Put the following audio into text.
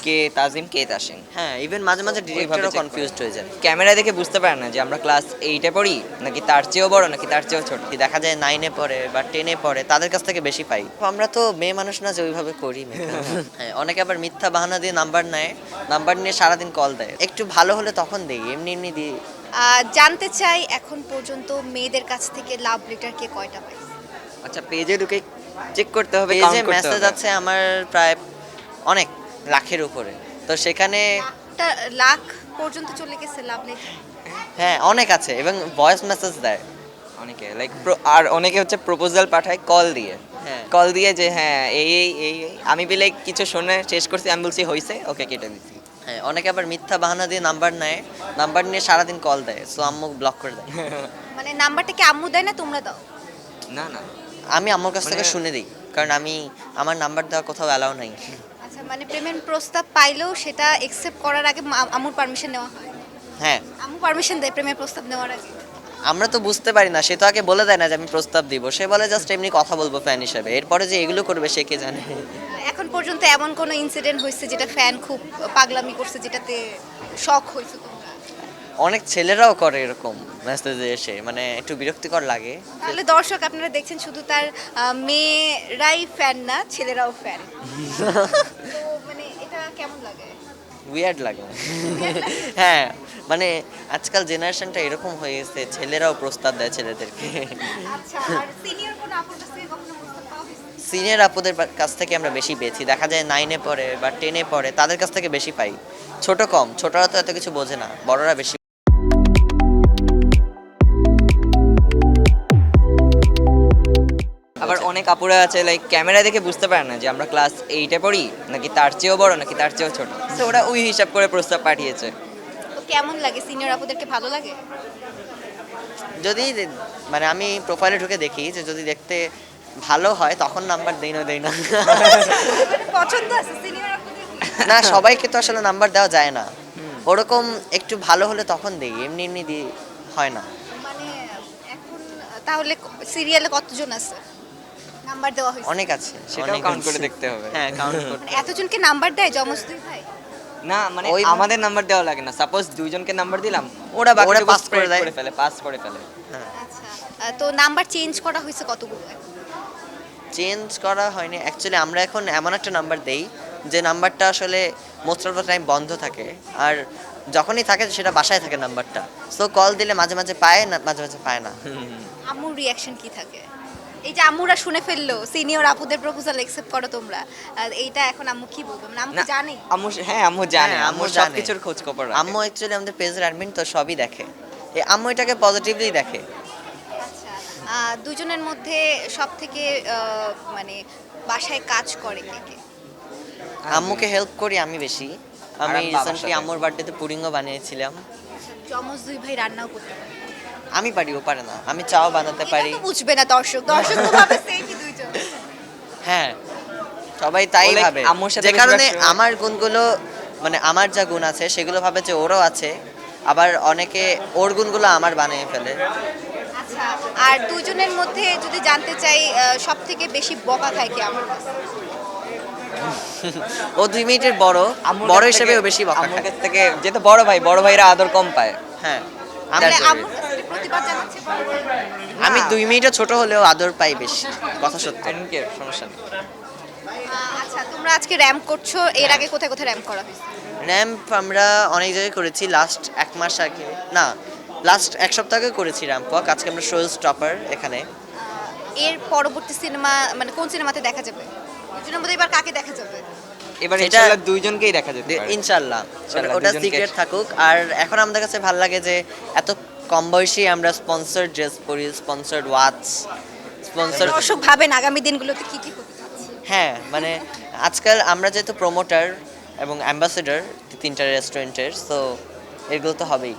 কে তাজিম কে তাসিন। হ্যাঁ, ইভেন মাঝে মাঝে ওইভাবে ডিরেক্টরও check করে। কনফিউজড হয়ে যায়। ক্যামেরা দেখে বুঝতে পারে না যে আমরা ক্লাস 8-এ পড়ি নাকি তার চেয়েও বড় নাকি তার চেয়েও ছোট। দেখা যায় 9-এ পড়ে বা 10-এ পড়ে, তাদের কাছ থেকে বেশি পাই। তো আমরা তো মেয়ে মানুষ না যে ওইভাবে করি makeup। হ্যাঁ, অনেকে আবার মিথ্যা বাহানা দিয়ে নাম্বার নেয়, নাম্বার নিয়ে সারাদিন কল দেয়। একটু ভালো হলে তখন দেই, এমনি এমনি দিই। জানতে চাই এখন পর্যন্ত মেয়েদের কাছ থেকে লাভ লেটার কে কয়টা পাইছে? আচ্ছা, পেজে ঢুকে চেক করতে হবে, পেজে কাউন্ট করতে মেসেজ হবে। আছে আমার প্রায় অনেক লাখের উপরে, তো সেখানে একটা লাখ পর্যন্ত চলে গেছে লাভ লেটার? হ্যাঁ অনেক আছে এবং ভয়েস মেসেজ দেয়। অনেকে লাইক আর অনেকে হচ্ছে প্রপোজাল পাঠায় কল দিয়ে। হ্যাঁ। কল দিয়ে যে হ্যাঁ এই আমি বলে কিছু শুনে শেষ করছি, আমি বলছি হইছে, ওকে কেটে দিচ্ছি। হ্যাঁ, অনেকে আবার মিথ্যা বাহানা দিয়ে নাম্বার নেয়, নাম্বার নিয়ে সারাদিন কল দেয়, সো আম্মু ব্লক করে দেয়। মানে নাম্বারটা কি আম্মু দেয় না তোমরা দাও? না না, আমি আম্মুর কাছ থেকে শুনে দিই, কারণ আমার নাম্বার দেওয়া কোথাও অ্যালাউ নাই। আচ্ছা, মানে প্রেমের প্রস্তাব পাইলেও সেটা একসেপ্ট করার আগে আম্মুর পারমিশন নেওয়া হয়? হ্যাঁ, আম্মু পারমিশন দেয় প্রেমের প্রস্তাব নেওয়ার আগে? আমরা তো বুঝতে পারি না, সে তো আগে বলে দেয় না যে আমি প্রস্তাব দিব, সে বলে জাস্ট এমনি কথা বলবো ফ্যান হিসেবে, এরপরে যে এগুলো করবে সে কে জানে। এখন পর্যন্ত এমন কোনো ইনসিডেন্ট হয়েছে যেটা ফ্যান খুব পাগলামি করছে, যেটাতে শক হয়েছে তোমরা? অনেক ছেলেরাও করে এরকম মেসেজে এসে, মানে একটু বিরক্তিকর লাগে। তাহলে দর্শক আপনারা দেখছেন শুধু তার মেয়েরাই ফ্যান না, ছেলেরাও ফ্যান। তো মানে এটা কেমন লাগে? উইয়ার্ড লাগে। হ্যাঁ, মানে আজকাল জেনারেশনটা এরকম হয়ে গেছে, ছেলেরাও প্রস্তাব দেয় ছেলেদেরকে। আচ্ছা, আর সিনিয়র কোন আপুর কাছ থেকে কখনো প্রস্তাব পাওয়া হয়েছে? সিনিয়র আপুদের কাছ থেকে আমরা বেশি পেয়েছি, দেখা যায় 9-এ পড়ে বা 10-এ পড়ে, তাদের কাছ থেকে বেশি পাই। ছোট কম, ছোটরা তো এত কিছু বোঝে না, বড়রা বেশি। আবার অনেক আপুরা আছে লাইক ক্যামেরা দেখে বুঝতে পারে না যে আমরা ক্লাস 8-এ পড়ি নাকি তার চেয়েও বড় নাকি তার চেয়েও ছোট, তো ওরা ওই হিসাব করে প্রস্তাব পাঠিয়েছে। তো কেমন লাগে? সিনিয়র আপুদেরকে ভালো লাগে? যদি মানে আমি প্রোফাইলে ঢুকে দেখি যে যদি দেখতে ভালো হয় তখন নাম্বার দেই না। পছন্দ আছে সিনিয়র আপুদের? না, সবাইকে তো আসলে নাম্বার দেওয়া যায় না, ওরকম একটু ভালো হলে তখন দেই, এমনি এমনি দিই হয় না। মানে এখন তাহলে সিরিয়ালে কতজন আছে নাম্বার দেওয়া হয়েছে? অনেক আছে, সেটাও অনেক কাউন্ট আছে। করে দেখতে হবে। হ্যাঁ, কাউন্ট করতে। মানে এতজনকে নাম্বার দেয় যমজ দুই ভাই? না মানে ওই আমাদের নাম্বার দেওয়া লাগে না, সাপোজ দুইজনকে নাম্বার দিলাম, ওরা ওরা pass করে দেয়। পাস করে ফেলে। হ্যাঁ, আচ্ছা, তো নাম্বার চেঞ্জ করা হয়েছে কতগুলো? চেঞ্জ করা হয়নি অ্যাকচুয়ালি, আমরা এখন এমন একটা নাম্বার দেই যে নাম্বারটা আসলে মোস্ট অফ দ্য টাইম বন্ধ থাকে, আর যখনই থাকে সেটা বাসায় থাকে নাম্বারটা, সো কল দিলে মাঝে মাঝে পায় না, মাঝে মাঝে পায় না। আম্মুর রিয়াকশন কি থাকে? এই যে আম্মুরা শুনে ফেললো সিনিয়র আপুদের প্রপোজাল অ্যাকসেপ্ট করো তোমরা, এইটা এখন আম্মু কি বলবে? মানে আম্মু না, জানে? আম্মু জানে, হ্যাঁ, আম্মু আম্মু জানে। সবকিছুর খোঁজ খবর রাখে। আম্মু অ্যাকচুয়ালি আমাদের পেজের অ্যাডমিন, তো সবই দেখে। এই আম্মু এটাকে পজিটিভলি দেখে। আচ্ছা, দুজনের মধ্যে সব থেকে মানে বাসায় কাজ করে কে কে? আম্মুকে হেল্প করি আমি বেশি। আর আমি আমি বাবার রিসেন্টলি সাথে। আম্মুর বার্থডেতে পুডিংও বানিয়েছিলাম। যমজ দুই ভাই রান্নাও করতে পারে? আমি পারি, ও পারে না। আমি চাও বানাতে এটা পারি। তো বুঝবে না দর্শক, দর্শক তো ভাবে সেমই দুইজন। হ্যাঁ, সবাই তাই ওলে ভাবে, আম্মুর সাথে যে বেশিরভাগ কারণে সময়- আমার গুণগুলো, মানে আমার যা গুণ আছে সেগুলো ভাবে যে ওরও আছে, আবার অনেকে ওর গুণগুলো আমার বানিয়ে ফেলে। আচ্ছা, আর দুজনের মধ্যে যদি জানতে চাই সব থেকে বেশি বকা খায় কে আমার কাছে? ও 2 মিনিটের বড়, আম্মুর বড় কাছ থেকে- হিসেবেও বেশি বকা আম্মুর খায়। কাছ থেকে যেহেতু বড় ভাইরা আদর কম পায়। হ্যাঁ, মানে আমি- আম্মুর কাছে যে প্রতিবাদ জানাচ্ছে বড় ভাই? আমি 2 মিনিটও ছোট হলেও আদর পাই বেশি, কথা সত্যি। I don't care, সমস্যা নেই। আচ্ছা, তোমরা আজকে র্যাম্প করছো, এর আগে কোথায় কোথায় র্যাম্প করা হয়েছে? র্যাম্প আমরা অনেক জায়গায় করেছি, লাস্ট 1 মাস আগে না, লাস্ট 1 সপ্তাহ আগে করেছি র্যাম্প ওয়াক। আজকে আমরা শোল স্টপার এখানে। এর পরবর্তী সিনেমা মানে কোন সিনেমাতে দেখা যাবে? দুজনের মধ্যে এবার কাকে দেখা যাবে? এবার এটা- ইনশাআল্লাহ দুইজনকেই দেখা যেতে পারে। ইনশাল্লাহ, ইনশাআল্লাহ ওটা দুজনকে- সিক্রেট থাকুক। আর এখন আমাদের কাছে ভালো লাগে যে এত কম বয়সী আমরা স্পন্সর্ড ড্রেস পরি, স্পন্সর্ড ওয়াচ, স্পন্সর। দর্শক ভাবেন আগামী দিনগুলোতে কি কি হতে যাচ্ছে? হ্যাঁ, মানে আজকাল আমরা যেহেতু প্রমোটার এবং অ্যাম্বাসেডর 3টা রেস্টুরেন্টের, সো এগুলো তো হবেই।